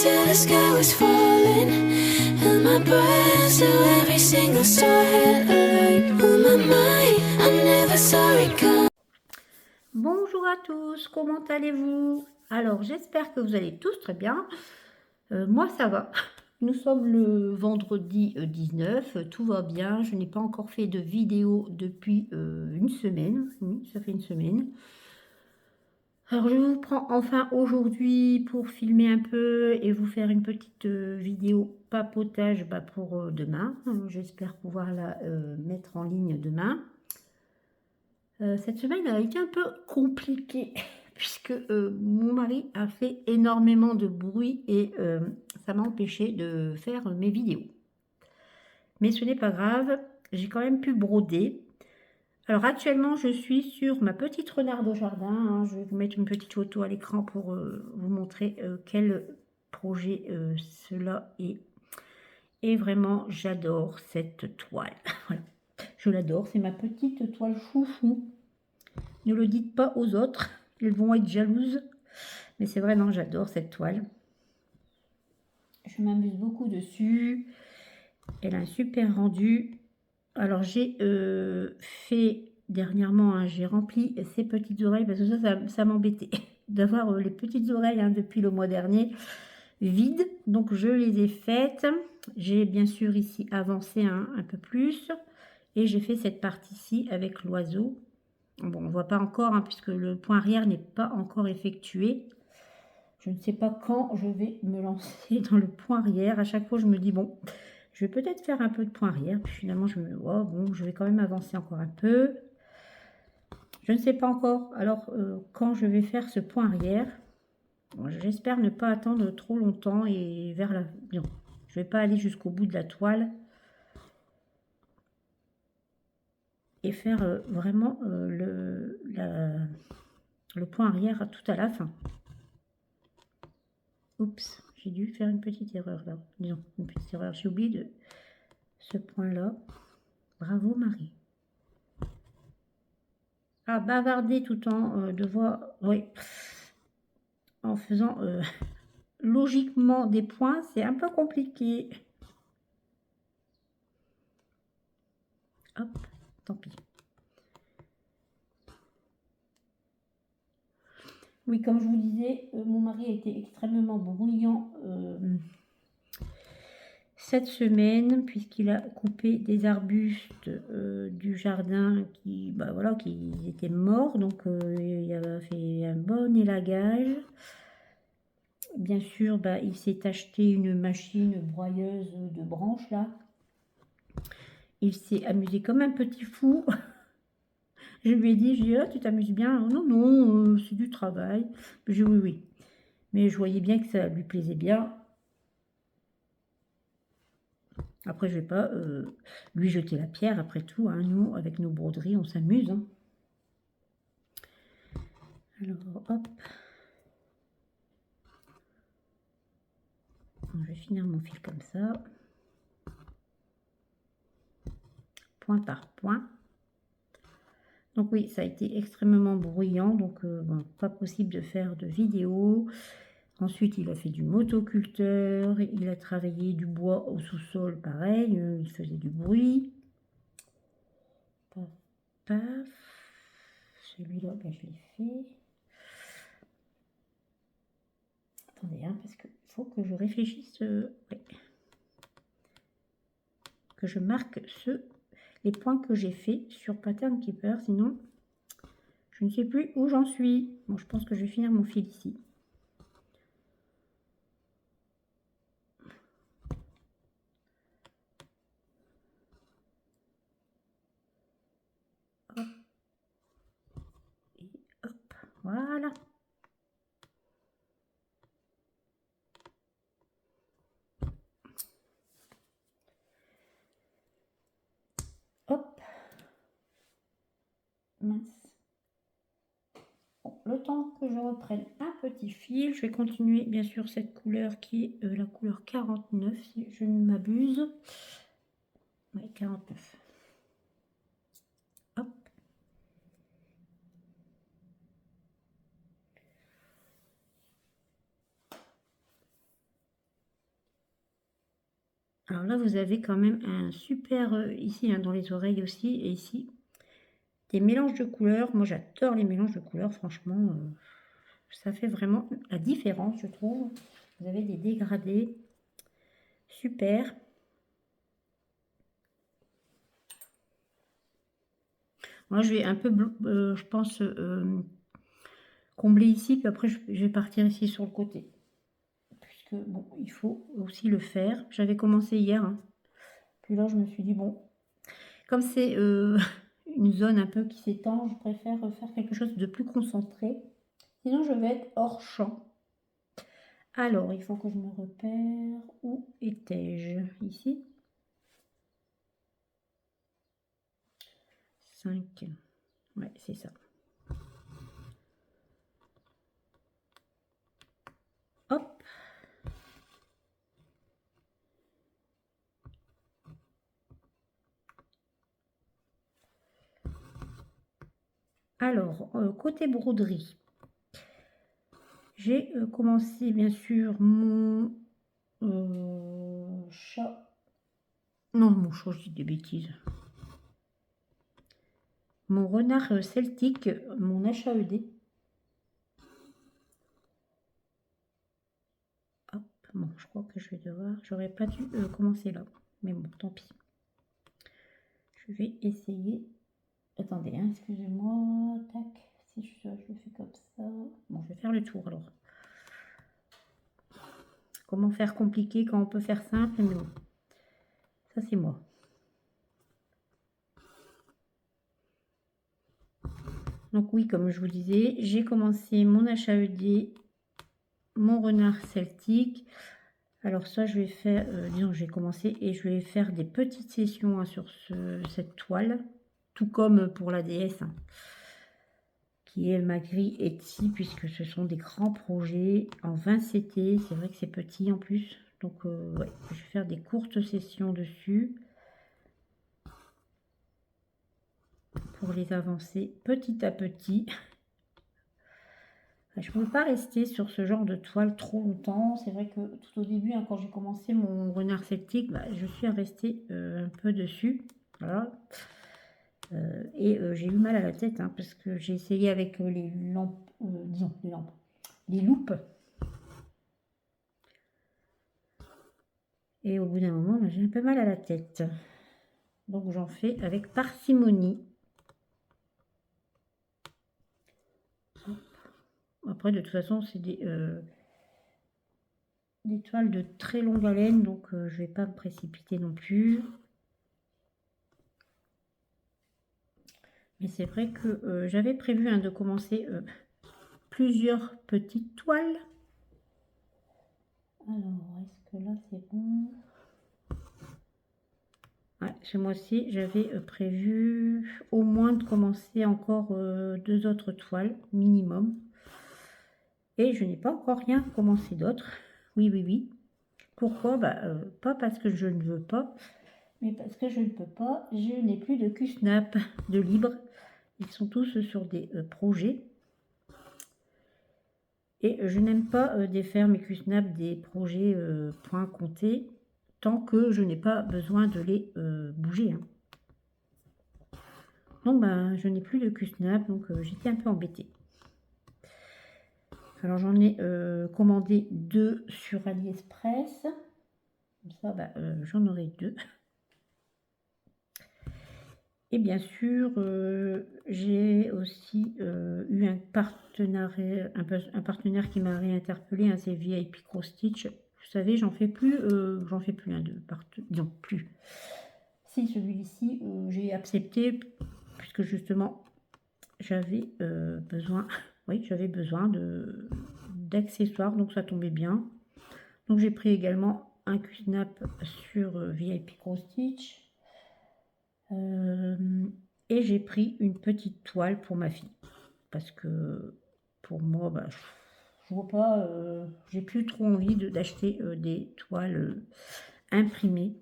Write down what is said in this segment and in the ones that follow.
till the sky was falling. Held my breath to every single starhead alert. Oh my mind, I never saw it come. Bonjour à tous, comment allez-vous? Alors j'espère que vous allez tous très bien. Moi ça va. Nous sommes le vendredi 19, tout va bien. Je n'ai pas encore fait de vidéo depuis une semaine. Oui, ça fait une semaine. Alors je vous prends enfin aujourd'hui pour filmer un peu et vous faire une petite vidéo papotage pour demain. J'espère pouvoir la mettre en ligne demain. Cette semaine a été un peu compliquée puisque mon mari a fait énormément de bruit et ça m'a empêché de faire mes vidéos. Mais ce n'est pas grave, j'ai quand même pu broder. Alors actuellement, je suis sur ma petite renarde au jardin. Hein. Je vais vous mettre une petite photo à l'écran pour vous montrer quel projet cela est. Et vraiment, j'adore cette toile. Voilà. Je l'adore, c'est ma petite toile chouchou. Ne le dites pas aux autres, ils vont être jalouses. Mais c'est vrai, non, j'adore cette toile. Je m'amuse beaucoup dessus. Elle a un super rendu. Alors, j'ai fait dernièrement, hein, j'ai rempli ces petites oreilles parce que ça m'embêtait d'avoir les petites oreilles hein, depuis le mois dernier vides. Donc, je les ai faites. J'ai bien sûr ici avancé un peu plus. Et j'ai fait cette partie-ci avec l'oiseau. Bon, on ne voit pas encore hein, puisque le point arrière n'est pas encore effectué. Je ne sais pas quand je vais me lancer dans le point arrière. À chaque fois, je me dis, bon, je vais peut-être faire un peu de point arrière. Puis finalement, je me dis, oh, bon, je vais quand même avancer encore un peu. Je ne sais pas encore. Alors, quand je vais faire ce point arrière, bon, j'espère ne pas attendre trop longtemps et vers la... Non, je ne vais pas aller jusqu'au bout de la toile. Et faire vraiment le point arrière tout à la fin. Oups, j'ai dû faire une petite erreur là. Disons, une petite erreur. J'ai oublié de ce point-là. Bravo Marie. Ah, bavarder tout en devoir... Oui. En faisant logiquement des points, c'est un peu compliqué. Hop, tant pis. Oui, comme je vous disais, mon mari a été extrêmement bruyant cette semaine, puisqu'il a coupé des arbustes du jardin qui étaient morts, donc il a fait un bon élagage. Bien sûr, il s'est acheté une machine broyeuse de branches là. Il s'est amusé comme un petit fou. Je lui ai dit, ah, tu t'amuses bien? Non, non, c'est du travail. J'ai dit oui, oui. Mais je voyais bien que ça lui plaisait bien. Après, je ne vais pas lui jeter la pierre, après tout. Hein. Nous, avec nos broderies, on s'amuse. Hein. Alors, hop. Je vais finir mon fil comme ça. Point par point. Donc oui, ça a été extrêmement bruyant. Donc, bon, pas possible de faire de vidéo. Ensuite, il a fait du motoculteur. Il a travaillé du bois au sous-sol, pareil. Il faisait du bruit. Paf, paf. Celui-là, je l'ai fait. Attendez, hein, parce qu'il faut que je réfléchisse. Ouais. Que je marque les points que j'ai fait sur Pattern Keeper. Sinon, je ne sais plus où j'en suis. Bon, je pense que je vais finir mon fil ici. Hop. Et hop. Voilà. Hop. Mince. Bon, le temps que je reprenne un petit fil, je vais continuer bien sûr cette couleur qui est la couleur 49 si je ne m'abuse. Ouais, 49. Hop. Alors là, vous avez quand même un super, ici, hein, dans les oreilles aussi et ici, des mélanges de couleurs. Moi, j'adore les mélanges de couleurs, franchement, ça fait vraiment la différence, je trouve. Vous avez des dégradés, super. Moi, je vais un peu, je pense, combler ici, puis après, je vais partir ici sur le côté. Puisque, bon, il faut aussi le faire. J'avais commencé hier, hein. Puis là, je me suis dit, bon, comme c'est une zone un peu qui s'étend, je préfère faire quelque chose de plus concentré. Sinon, je vais être hors champ. Alors, il faut que je me repère. Où étais-je? Ici. 5. Ouais, c'est ça. Hop. Alors, côté broderie, j'ai commencé bien sûr mon chat. Non, mon chat, je dis des bêtises. Mon renard celtique, mon HAED. Hop, bon, je crois que je vais devoir. J'aurais pas dû commencer là. Mais bon, tant pis. Je vais essayer. Attendez, hein, excusez-moi. Tac. Si je le fais comme ça. Bon, je vais faire le tour alors. Comment faire compliqué quand on peut faire simple, mais bon. Ça, c'est moi. Donc oui, comme je vous disais, j'ai commencé mon HAED, mon renard celtique. Alors ça, je vais faire, disons, j'ai commencé et je vais faire des petites sessions, hein, sur cette toile, tout comme pour la déesse, hein, qui est ma grille Etsy, puisque ce sont des grands projets en 20 CT. C'est vrai que c'est petit en plus, donc ouais, je vais faire des courtes sessions dessus pour les avancer petit à petit. Je ne peux pas rester sur ce genre de toile trop longtemps. C'est vrai que tout au début, hein, quand j'ai commencé mon renard celtique, bah, je suis restée un peu dessus. Voilà. Et j'ai eu mal à la tête, hein, parce que j'ai essayé avec les lampes, disons les lampes, les loupes. Et au bout d'un moment, bah, j'ai un peu mal à la tête. Donc j'en fais avec parcimonie. Après, de toute façon, c'est des toiles de très longue haleine, donc je ne vais pas me précipiter non plus. Mais c'est vrai que j'avais prévu, hein, de commencer plusieurs petites toiles. Alors, est-ce que là c'est bon? Ouais, ce mois-ci, j'avais prévu au moins de commencer encore 2 autres toiles minimum. Et je n'ai pas encore rien commencé d'autre. Oui, oui, oui. Pourquoi? Bah, pas parce que je ne veux pas, mais parce que je ne peux pas. Je n'ai plus de QSnap de libre. Ils sont tous sur des projets. Et je n'aime pas défaire mes QSnap des projets point comptés tant que je n'ai pas besoin de les bouger, hein. Donc bah, je n'ai plus de QSnap, donc j'étais un peu embêtée. Alors j'en ai commandé 2 sur AliExpress. Comme ça, bah, j'en aurai 2. Et bien sûr, j'ai aussi eu un partenaire qui m'a réinterpellé, hein, c'est VIP Cross Stitch. Vous savez, j'en fais plus, hein, disons plus. Si, celui-ci, j'ai accepté, puisque justement, j'avais besoin, oui, j'avais besoin d'accessoires, donc ça tombait bien. Donc j'ai pris également un QSnap sur VIP Cross Stitch. Et j'ai pris une petite toile pour ma fille. Parce que pour moi, bah, je vois pas, j'ai plus trop envie d'acheter des toiles imprimées.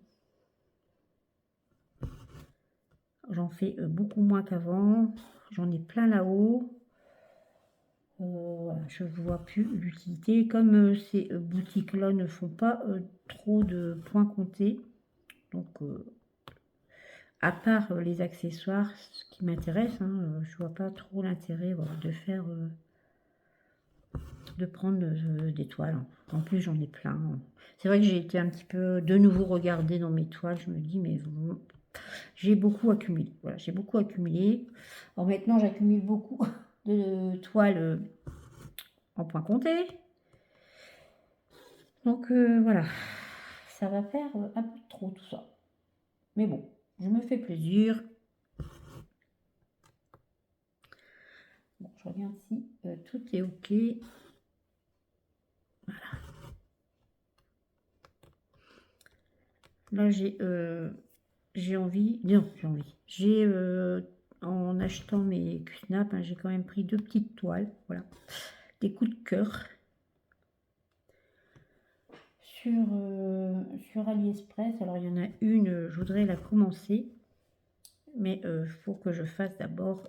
J'en fais beaucoup moins qu'avant. J'en ai plein là-haut. Voilà, je ne vois plus l'utilité. Comme ces boutiques-là ne font pas trop de points comptés, Donc, à part les accessoires, ce qui m'intéresse, hein, je vois pas trop l'intérêt voilà, de faire, de prendre des toiles. En plus, j'en ai plein. C'est vrai que j'ai été un petit peu de nouveau regarder dans mes toiles. Je me dis, mais j'ai beaucoup accumulé. Voilà, j'ai beaucoup accumulé. Alors maintenant, j'accumule beaucoup de toiles en point compté. Donc voilà, ça va faire un peu trop tout ça. Mais bon, je me fais plaisir. Bon, je regarde si tout est ok. Voilà. Là, j'ai envie. Non, j'ai envie. J'ai en achetant mes Q-Snap, hein, j'ai quand même pris 2 petites toiles. Voilà. Des coups de cœur. Sur AliExpress. Alors, il y en a une, je voudrais la commencer. Mais il faut que je fasse d'abord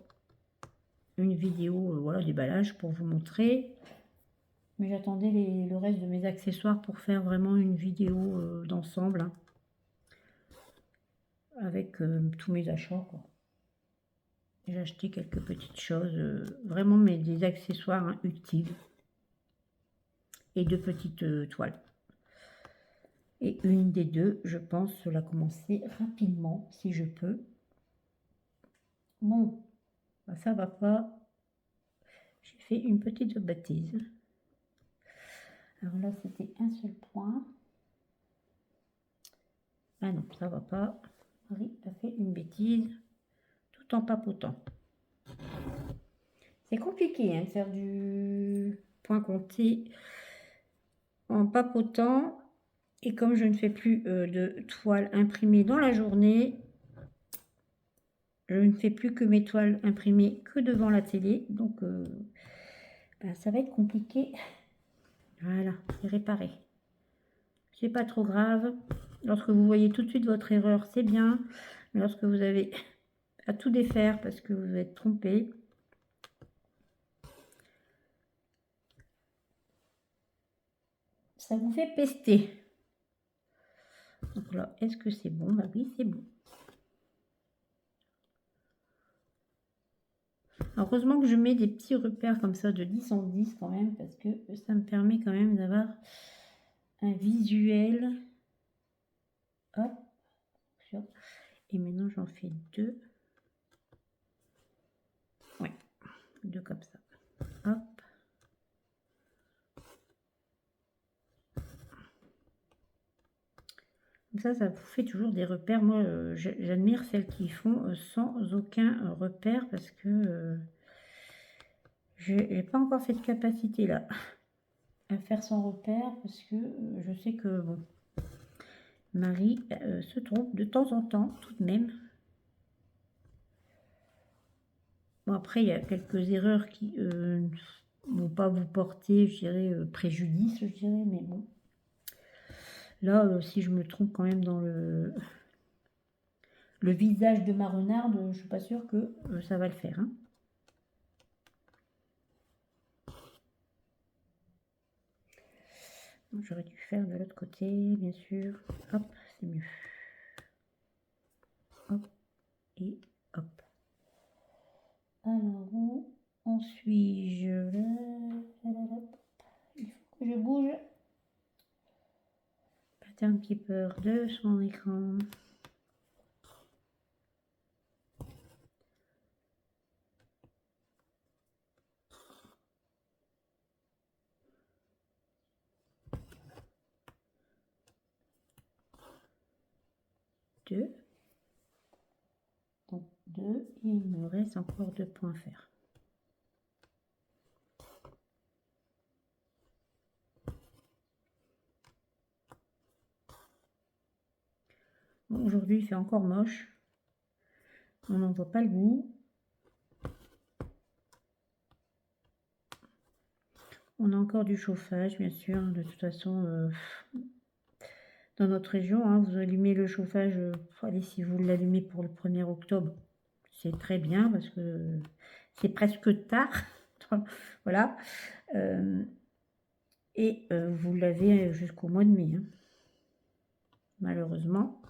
une vidéo voilà, déballage pour vous montrer. Mais j'attendais le reste de mes accessoires pour faire vraiment une vidéo d'ensemble. Hein, avec tous mes achats. J'ai acheté quelques petites choses. Vraiment mais des accessoires hein, utiles. Et 2 petites toiles. Et une des deux, je pense la commencer rapidement, si je peux. Bon, bah, ça va pas. J'ai fait une petite bêtise. Alors là, c'était un seul point. Ah non, ça va pas. Marie a fait une bêtise tout en papotant. C'est compliqué hein, de faire du point compté en papotant. Et comme je ne fais plus de toiles imprimées dans la journée, je ne fais plus que mes toiles imprimées que devant la télé. Donc, ben, ça va être compliqué. Voilà, c'est réparé. C'est pas trop grave. Lorsque vous voyez tout de suite votre erreur, c'est bien. Mais lorsque vous avez à tout défaire parce que vous êtes trompé, ça vous fait pester. Donc là, est-ce que c'est bon? Bah oui, c'est bon. Heureusement que je mets des petits repères comme ça de 10 en 10 quand même, parce que ça me permet quand même d'avoir un visuel. Hop. Et maintenant j'en fais 2. Ouais, 2 comme ça. Hop. Comme ça vous fait toujours des repères. Moi, j'admire celles qui font sans aucun repère parce que je n'ai pas encore cette capacité-là à faire sans repère parce que je sais que, bon, Marie se trompe de temps en temps, tout de même. Bon, après, il y a quelques erreurs qui ne vont pas vous porter, je dirais, préjudice, je dirais, mais bon. Là, si je me trompe quand même dans le visage de ma renarde, je ne suis pas sûre que ça va le faire. Hein. J'aurais dû faire de l'autre côté, bien sûr. Hop, c'est mieux. Hop, et hop. Alors, où en suis-je là? Il faut que je bouge. J'ai un petit peu de son écran. Deux. Donc 2 et il me reste encore 2 points à faire. Bon, aujourd'hui il fait encore moche. On n'en voit pas le bout. On a encore du chauffage, bien sûr. De toute façon, dans notre région, hein, vous allumez le chauffage. Allez, si vous l'allumez pour le 1er octobre, c'est très bien parce que c'est presque tard. Voilà. Et vous l'avez jusqu'au mois de mai. Hein. Malheureusement.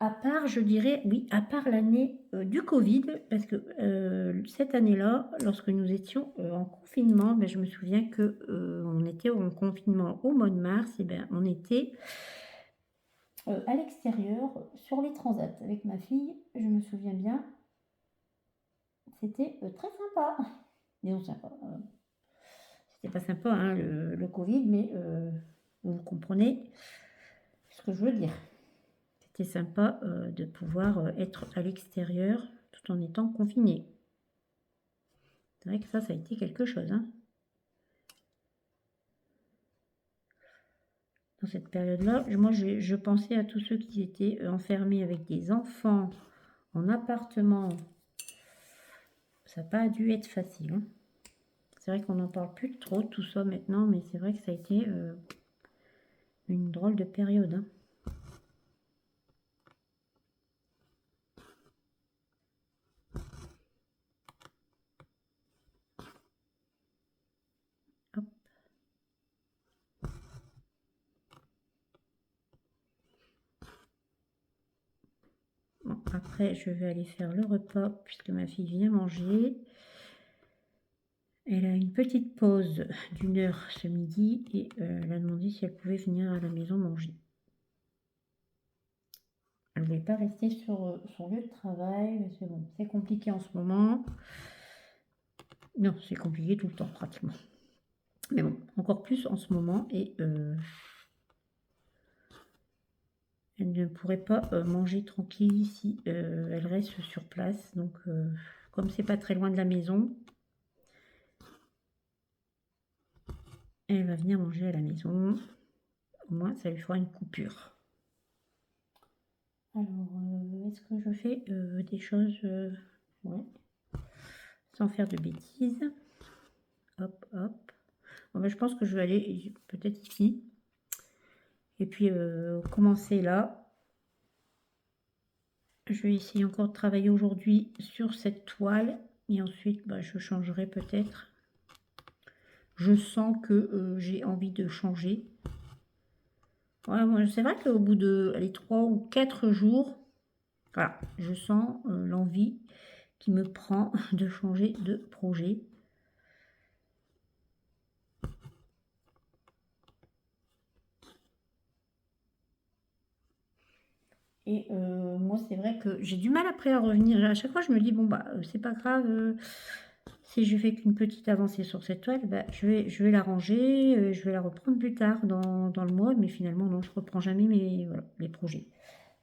À part, je dirais, oui, à part l'année du Covid, parce que cette année-là, lorsque nous étions en confinement, ben, je me souviens que on était en confinement au mois de mars, et ben, on était à l'extérieur sur les transats avec ma fille. Je me souviens bien, c'était très sympa. Disons sympa. C'était pas sympa, hein, le Covid, mais vous comprenez ce que je veux dire. C'était sympa de pouvoir être à l'extérieur tout en étant confiné. C'est vrai que ça a été quelque chose, hein. Dans cette période-là, moi, je pensais à tous ceux qui étaient enfermés avec des enfants en appartement. Ça n'a pas dû être facile, hein. C'est vrai qu'on n'en parle plus trop de tout ça maintenant, mais c'est vrai que ça a été une drôle de période, hein. Hop. Bon, après, je vais aller faire le repas puisque ma fille vient manger. Elle a une petite pause d'1 heure ce midi et elle a demandé si elle pouvait venir à la maison manger. Elle ne voulait pas rester sur son lieu de travail, parce que bon, c'est compliqué en ce moment. Non, c'est compliqué tout le temps pratiquement. Mais bon, encore plus en ce moment et elle ne pourrait pas manger tranquille si elle reste sur place. Donc, comme c'est pas très loin de la maison, elle va venir manger à la maison. Au moins, ça lui fera une coupure. Alors, est-ce que je fais des choses ouais, sans faire de bêtises? Hop, hop. Bon, ben, je pense que je vais aller peut-être ici. Et puis, commencer là. Je vais essayer encore de travailler aujourd'hui sur cette toile. Et ensuite, bah, je changerai peut-être. Je sens que j'ai envie de changer. Ouais, moi, c'est vrai qu'au bout de 3 ou 4 jours, voilà, je sens l'envie qui me prend de changer de projet. Et moi, c'est vrai que j'ai du mal après à revenir. À chaque fois, je me dis, bon, bah, c'est pas grave. Si je fais qu'une petite avancée sur cette toile, bah, je vais la ranger. Je vais la reprendre plus tard dans le mois. Mais finalement, non, je reprends jamais voilà, les projets.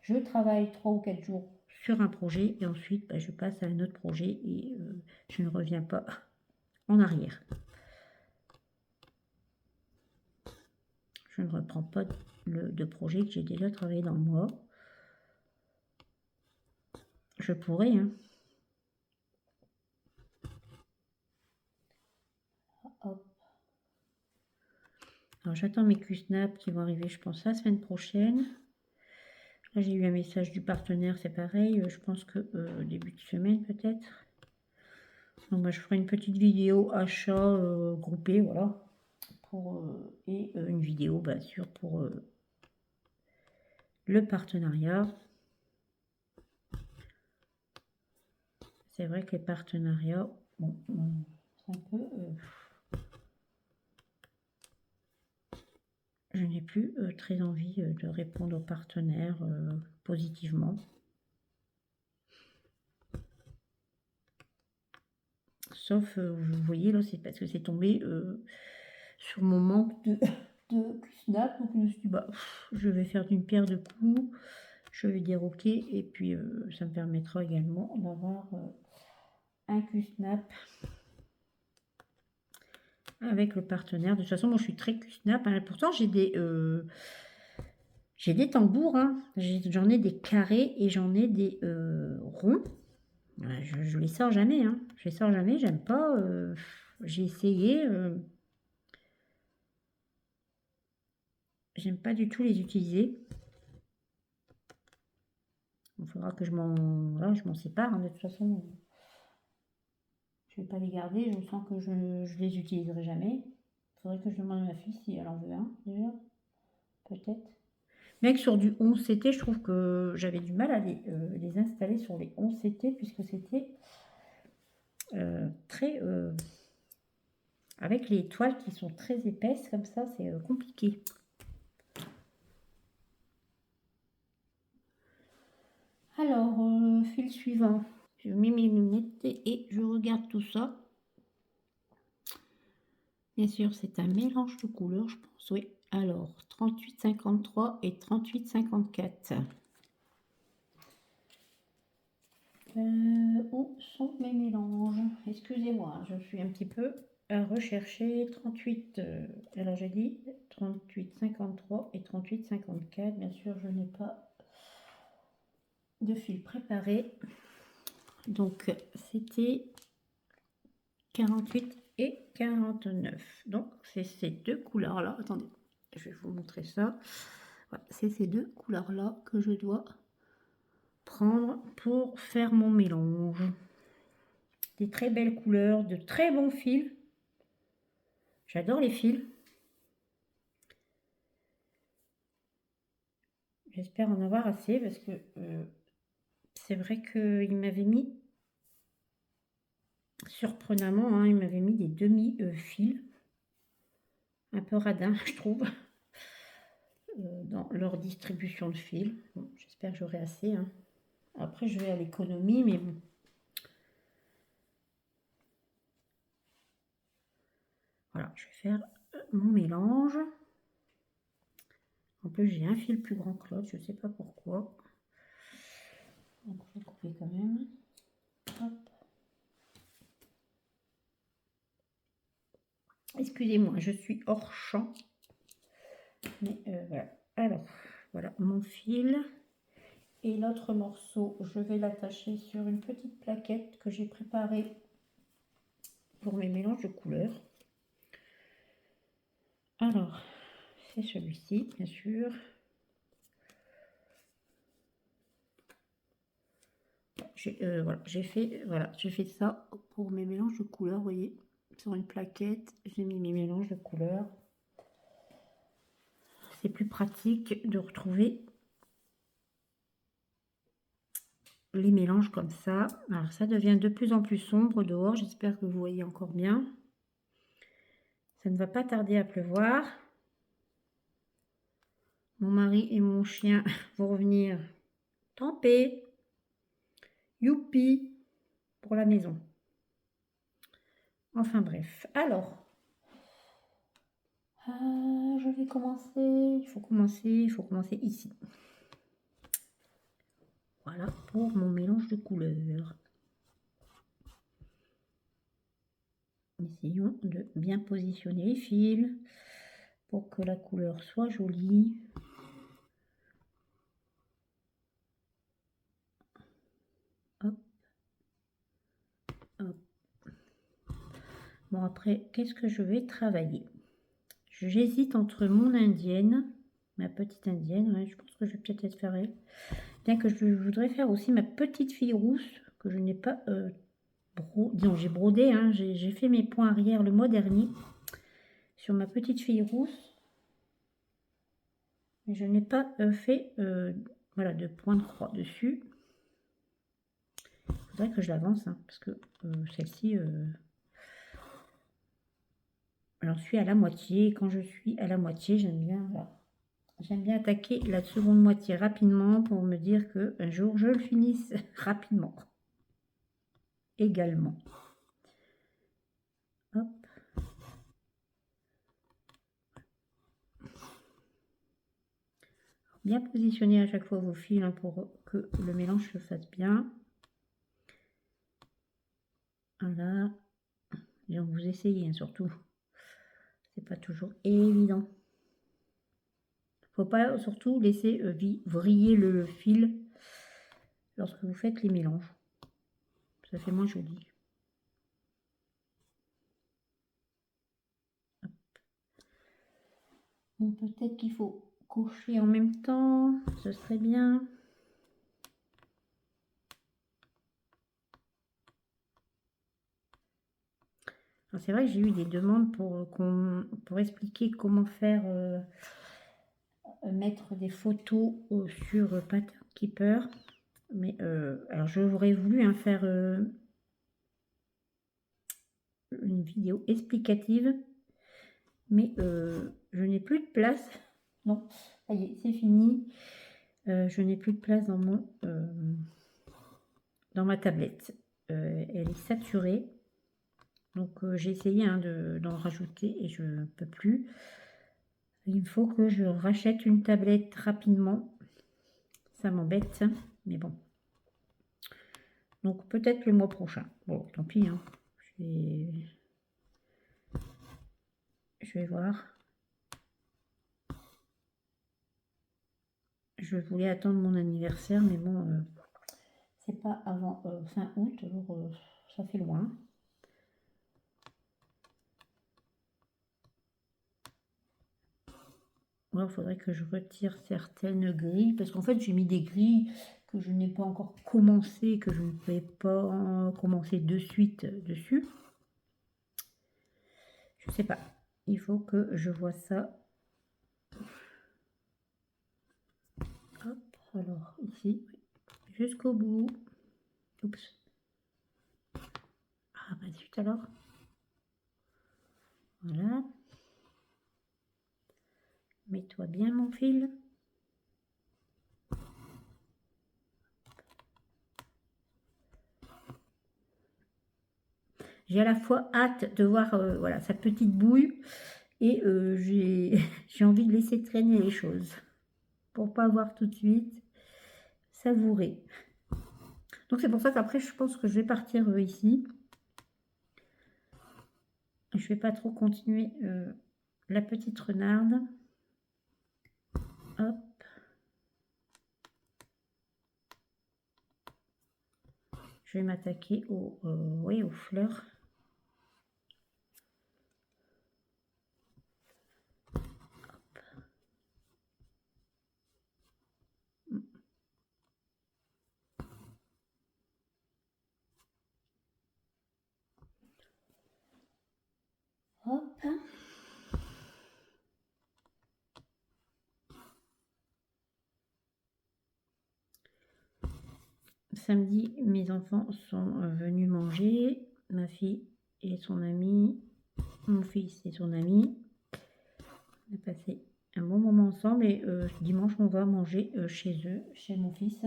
Je travaille 3 ou 4 jours sur un projet. Et ensuite, bah, je passe à un autre projet. Et je ne reviens pas en arrière. Je ne reprends pas de projet que j'ai déjà travaillé dans le mois. Je pourrais, hein. Hop. Alors j'attends mes Q-Snap qui vont arriver, je pense, la semaine prochaine. Là, j'ai eu un message du partenaire, c'est pareil. Je pense que début de semaine peut-être. Donc moi, je ferai une petite vidéo achat groupé, voilà. Et une vidéo, bien sûr, pour le partenariat. C'est vrai que les partenariats, bon, c'est un peu... je n'ai plus très envie de répondre aux partenaires positivement. Sauf, vous voyez, là, c'est parce que c'est tombé sur mon manque de Snap. Donc, je me suis dit, bah, je vais faire d'une pierre deux coups. Je vais dire OK. Et puis, ça me permettra également d'avoir un Q-Snap avec le partenaire. De toute façon, moi, je suis très Q-Snap. Hein. Pourtant, j'ai des tambours. Hein. J'en ai des carrés et j'en ai des ronds. Je les sors jamais. Hein. Je les sors jamais. J'aime pas. J'ai essayé. J'aime pas du tout les utiliser. Il faudra que je m'en sépare. Hein. De toute façon, je vais pas les garder. Je sens que je les utiliserai jamais. Il faudrait que je demande à ma fille si elle en veut un déjà. Peut-être. Bien que sur du 11 CT, je trouve que j'avais du mal à les installer sur les 11 CT, puisque c'était très... avec les toiles qui sont très épaisses, comme ça, c'est compliqué. Alors, fil suivant. Je mets mes lunettes et je regarde tout ça. Bien sûr, c'est un mélange de couleurs, je pense, oui. Alors, 38,53 et 38,54. Où sont mes mélanges? Excusez-moi, je suis un petit peu à rechercher. 38, alors j'ai dit 38,53 et 38,54. Bien sûr, je n'ai pas de fil préparé. Donc, c'était 48 et 49. Donc, c'est ces deux couleurs-là. Attendez, je vais vous montrer ça. Voilà, c'est ces deux couleurs-là que je dois prendre pour faire mon mélange. Des très belles couleurs, de très bons fils. J'adore les fils. J'espère en avoir assez parce que c'est vrai qu'il m'avait mis, surprenamment, hein, il m'avait mis des demi-fils. Un peu radins, je trouve, dans leur distribution de fils. Bon, j'espère que j'aurai assez. Hein. Après, je vais à l'économie, mais bon. Voilà, je vais faire mon mélange. En plus, j'ai un fil plus grand que l'autre, je ne sais pas pourquoi. Donc, je vais couper quand même. Hop. Excusez-moi, je suis hors champ. Mais voilà. Alors, voilà mon fil. Et l'autre morceau, je vais l'attacher sur une petite plaquette que j'ai préparée pour mes mélanges de couleurs. Alors, c'est celui-ci, bien sûr. J'ai fait ça pour mes mélanges de couleurs, vous voyez, sur une plaquette. J'ai mis mes mélanges de couleurs. C'est plus pratique de retrouver les mélanges comme ça. Alors, ça devient de plus en plus sombre dehors. J'espère que vous voyez encore bien. Ça ne va pas tarder à pleuvoir. Mon mari et mon chien vont revenir tremper. Youpi pour la maison. Enfin bref. Alors, je vais commencer. Il faut commencer ici. Voilà pour mon mélange de couleurs. Essayons de bien positionner les fils pour que la couleur soit jolie. Hop. Hop. Bon, après, qu'est-ce que je vais travailler? J'hésite entre mon indienne, ma petite indienne, ouais, je pense que je vais peut-être faire elle. Bien que je voudrais faire aussi ma petite fille rousse, que je n'ai pas disons, j'ai brodé, hein, j'ai fait mes points arrière le mois dernier sur ma petite fille rousse. Mais je n'ai pas fait voilà, de point de croix dessus. Il faudrait que je l'avance, hein, parce que celle-ci, j'en suis à la moitié. Et quand je suis à la moitié, j'aime bien, voilà. J'aime bien attaquer la seconde moitié rapidement pour me dire qu'un jour, je le finisse rapidement. Également. Hop. Bien positionner à chaque fois vos fils hein, pour que le mélange se fasse bien. Voilà. Et donc vous essayez hein, surtout. C'est pas toujours évident. Faut pas surtout laisser vriller le fil lorsque vous faites les mélanges. Ça fait moins joli. Hop. Bon, peut-être qu'il faut coucher en même temps, ce serait bien. C'est vrai que j'ai eu des demandes pour expliquer comment faire mettre des photos sur Pattern Keeper. Mais alors j'aurais voulu faire une vidéo explicative, mais je n'ai plus de place. Non, ça y est, c'est fini. Je n'ai plus de place dans ma tablette. Elle est saturée. Donc j'ai essayé d'en rajouter et je ne peux plus. Il faut que je rachète une tablette rapidement. Ça m'embête, mais bon. Donc peut-être le mois prochain. Bon, tant pis, hein. Je vais voir. Je voulais attendre mon anniversaire, mais bon, c'est pas avant fin août, alors ça fait loin. Il faudrait que je retire certaines grilles, parce qu'en fait j'ai mis des grilles que je n'ai pas encore commencé, que je ne pouvais pas commencer de suite dessus. Je sais pas, il faut que je vois ça. Hop, alors ici, jusqu'au bout. Oups. Ah bah zut alors. Voilà. Mets-toi bien mon fil. J'ai à la fois hâte de voir voilà, sa petite bouille et j'ai envie de laisser traîner les choses pour pas voir tout de suite, savourer. Donc c'est pour ça qu'après je pense que je vais partir ici. Je vais pas trop continuer la petite renarde. Hop. Je vais m'attaquer oui, aux fleurs. Hop. Samedi, mes enfants sont venus manger. Ma fille et son ami. Mon fils et son ami. On a passé un bon moment ensemble et dimanche, on va manger chez eux, chez mon fils.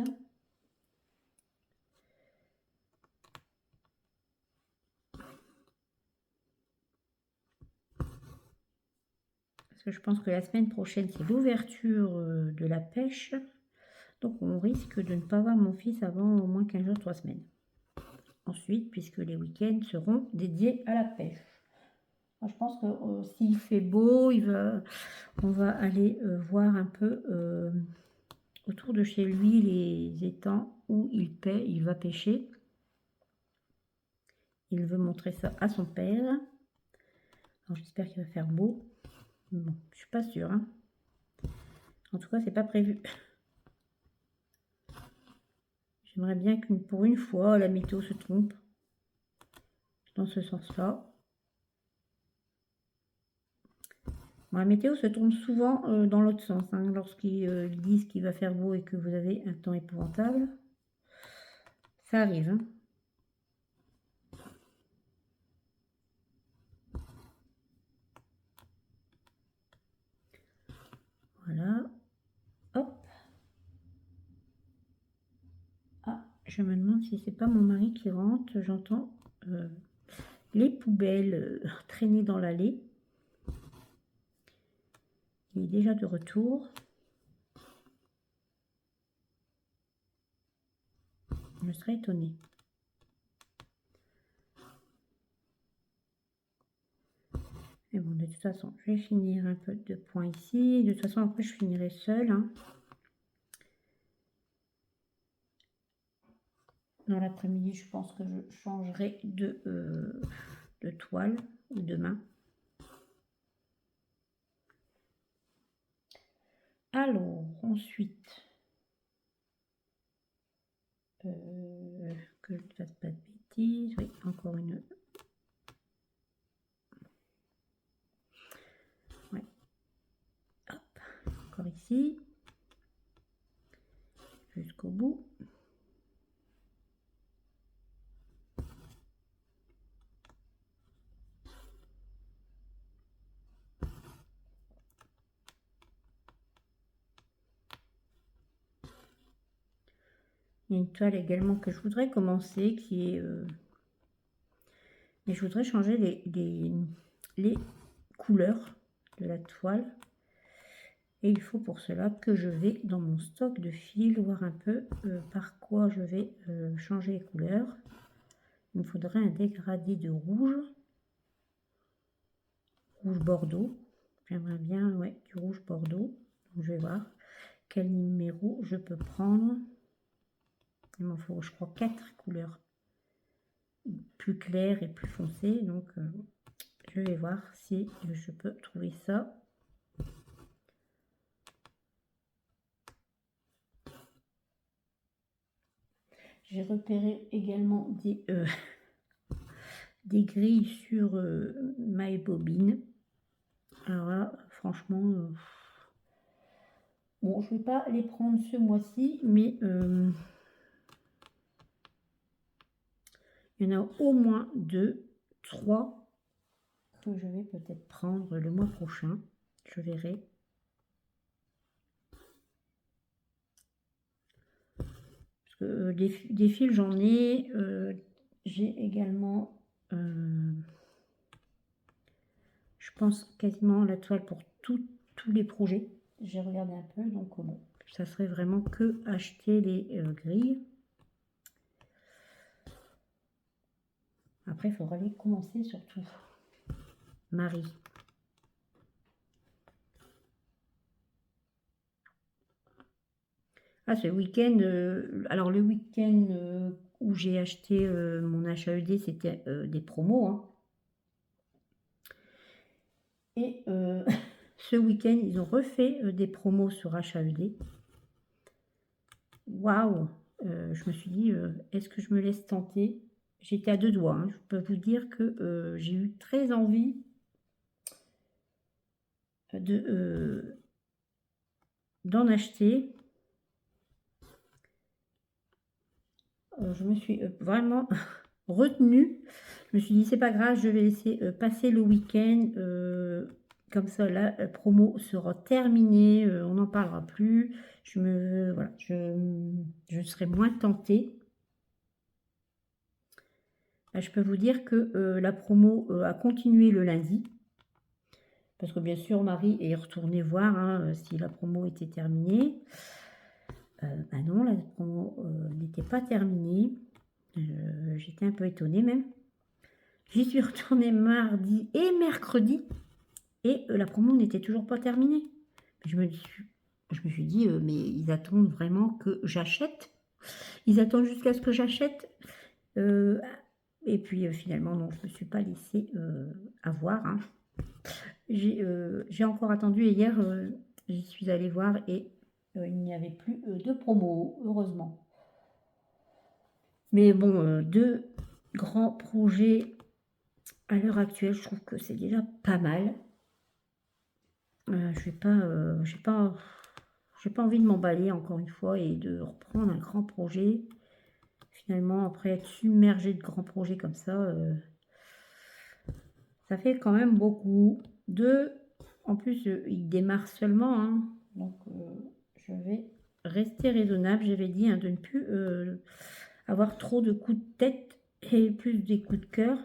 Parce que je pense que la semaine prochaine, c'est l'ouverture de la pêche. Donc, on risque de ne pas voir mon fils avant au moins 15 jours, 3 semaines. Ensuite, puisque les week-ends seront dédiés à la pêche. Moi, je pense que s'il fait beau, on va aller voir un peu autour de chez lui les étangs où il va pêcher. Il veut montrer ça à son père. Alors, j'espère qu'il va faire beau. Bon, je suis pas sûre. Hein. En tout cas, c'est pas prévu. J'aimerais bien que pour une fois, la météo se trompe dans ce sens-là. Bon, la météo se trompe souvent dans l'autre sens. Hein, lorsqu'ils disent qu'il va faire beau et que vous avez un temps épouvantable. Ça arrive. Hein. Voilà. Hop. Ah, je me demande si c'est pas mon mari qui rentre. J'entends les poubelles traîner dans l'allée. Il est déjà de retour. Je serais étonnée. Mais bon, de toute façon, je vais finir un peu de points ici. De toute façon, après, je finirai seule. Hein. Dans l'après-midi, je pense que je changerai de toile ou de main. Alors, ensuite, que je ne fasse pas de bêtises. Oui, encore une. Ouais. Hop, encore ici. ici, jusqu'au bout. Il y a une toile également que je voudrais commencer, qui est... mais je voudrais changer les couleurs de la toile. Et il faut pour cela que je vais dans mon stock de fils, voir un peu par quoi je vais changer les couleurs. Il me faudrait un dégradé de rouge. Rouge bordeaux. J'aimerais bien, ouais, du rouge bordeaux. Donc, je vais voir quel numéro je peux prendre. Il m'en faut, je crois, 4 couleurs plus claires et plus foncées. Donc, je vais voir si je peux trouver ça. J'ai repéré également des grilles sur My Bobine. Alors là, franchement, bon, je ne vais pas les prendre ce mois-ci, mais il y en a au moins 2, 3 que je vais peut-être prendre le mois prochain. Je verrai. Parce que des fils, j'en ai. J'ai également, je pense, quasiment la toile pour tous les projets. J'ai regardé un peu, donc bon, ça serait vraiment que acheter les grilles. Après, il faudra les commencer surtout. Marie. Ah, ce week-end, alors le week-end où j'ai acheté mon HAED, c'était des promos, hein. Et ce week-end, ils ont refait des promos sur HAED. Waouh! Je me suis dit, est-ce que je me laisse tenter? J'étais à 2 doigts, hein. Je peux vous dire que j'ai eu très envie d'en acheter. Je me suis vraiment retenue. Je me suis dit, c'est pas grave, je vais laisser passer le week-end. Comme ça, la promo sera terminée. On n'en parlera plus. Voilà, je serai moins tentée. Là, je peux vous dire que la promo a continué le lundi. Parce que bien sûr, Marie est retournée voir hein, si la promo était terminée. Bah non, la promo n'était pas terminée. J'étais un peu étonnée même. J'y suis retournée mardi et mercredi. Et la promo n'était toujours pas terminée. Je me suis dit, mais ils attendent vraiment que j'achète. Ils attendent jusqu'à ce que j'achète. Et puis finalement, non, je ne me suis pas laissée avoir. Hein. J'ai encore attendu et hier, j'y suis allée voir et il n'y avait plus de promo, heureusement. Mais bon, 2 grands projets à l'heure actuelle, je trouve que c'est déjà pas mal. J'ai pas envie de m'emballer encore une fois et de reprendre un grand projet. Finalement, après être submergé de grands projets comme ça fait quand même beaucoup. En plus, il démarre seulement, hein, donc je vais rester raisonnable. J'avais dit hein, de ne plus avoir trop de coups de tête et plus des coups de cœur.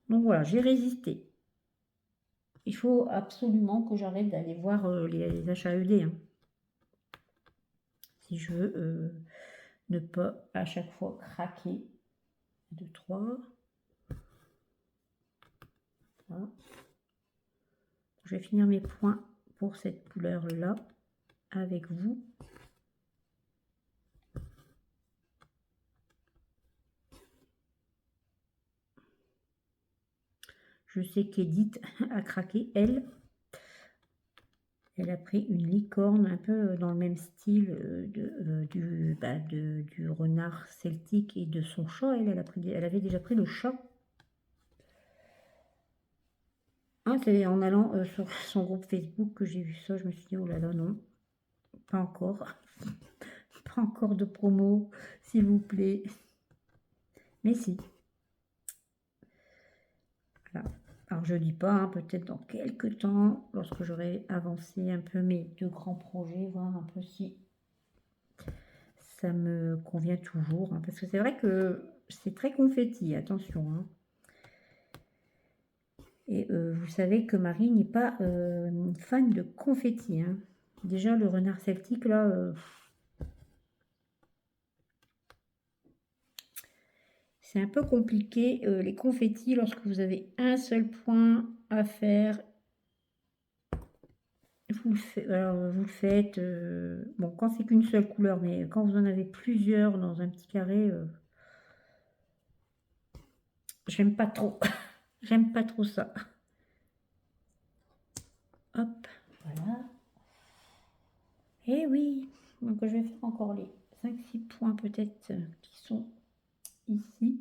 Donc voilà, j'ai résisté. Il faut absolument que j'arrête d'aller voir les HAED. Hein. Si je veux ne pas à chaque fois craquer. 2, 3. Voilà. Je vais finir mes points pour cette couleur-là avec vous. Je sais qu'Edith a craqué, elle. Elle a pris une licorne un peu dans le même style du renard celtique et de son chat. Elle avait déjà pris le chat. Ah, c'est en allant sur son groupe Facebook que j'ai vu ça. Je me suis dit, oh là là, non, pas encore. Pas encore de promo, s'il vous plaît. Mais si. Voilà. Alors, je dis pas, hein, peut-être dans quelques temps, lorsque j'aurai avancé un peu mes 2 grands projets, voir un peu si ça me convient toujours. Hein, parce que c'est vrai que c'est très confetti, attention. Hein. Et vous savez que Marie n'est pas fan de confetti. Hein. Déjà, le renard celtique, là, c'est un peu compliqué. Les confettis, lorsque vous avez un seul point à faire, vous le faites. Bon, quand c'est qu'une seule couleur, mais quand vous en avez plusieurs dans un petit carré, j'aime pas trop. J'aime pas trop ça. Hop, voilà. Et oui, donc je vais faire encore les 5-6 points peut-être qui sont ici.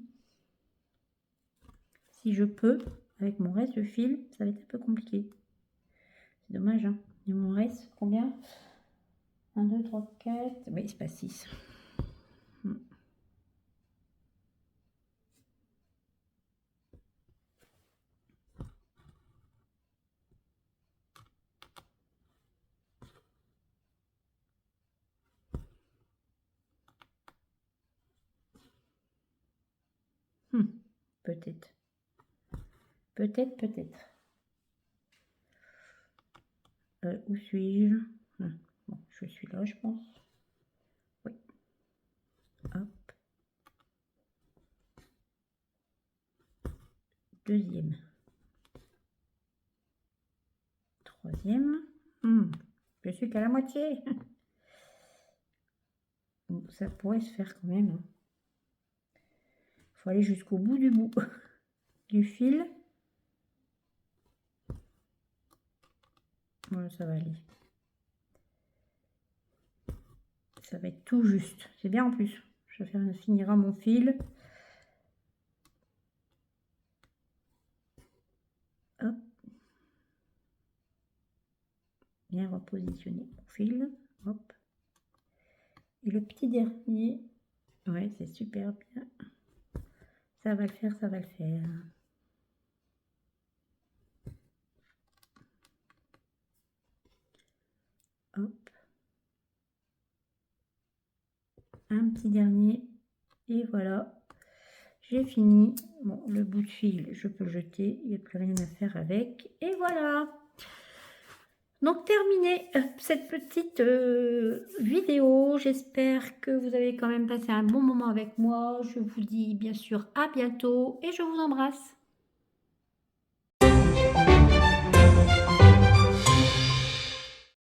Si je peux, avec mon reste de fil, ça va être un peu compliqué. C'est dommage, hein. Il me reste combien? 1, 2, 3, 4. Oui, c'est pas 6. Peut-être. Peut-être, peut-être. Où suis-je? Bon, je suis là, je pense. Oui. Hop. Deuxième. Troisième. Je suis qu'à la moitié. Bon, ça pourrait se faire quand même. Il faut aller jusqu'au bout du fil. Voilà, ça va aller. Ça va être tout juste. C'est bien en plus. Je vais faire finira mon fil. Hop. Bien repositionner mon fil. Hop. Et le petit dernier. Ouais, c'est super bien. Ça va le faire, ça va le faire. Hop. Un petit dernier. Et voilà. J'ai fini. Bon, le bout de fil, je peux le jeter. Il n'y a plus rien à faire avec. Et voilà. Donc, terminé cette petite vidéo. J'espère que vous avez quand même passé un bon moment avec moi. Je vous dis bien sûr à bientôt et je vous embrasse.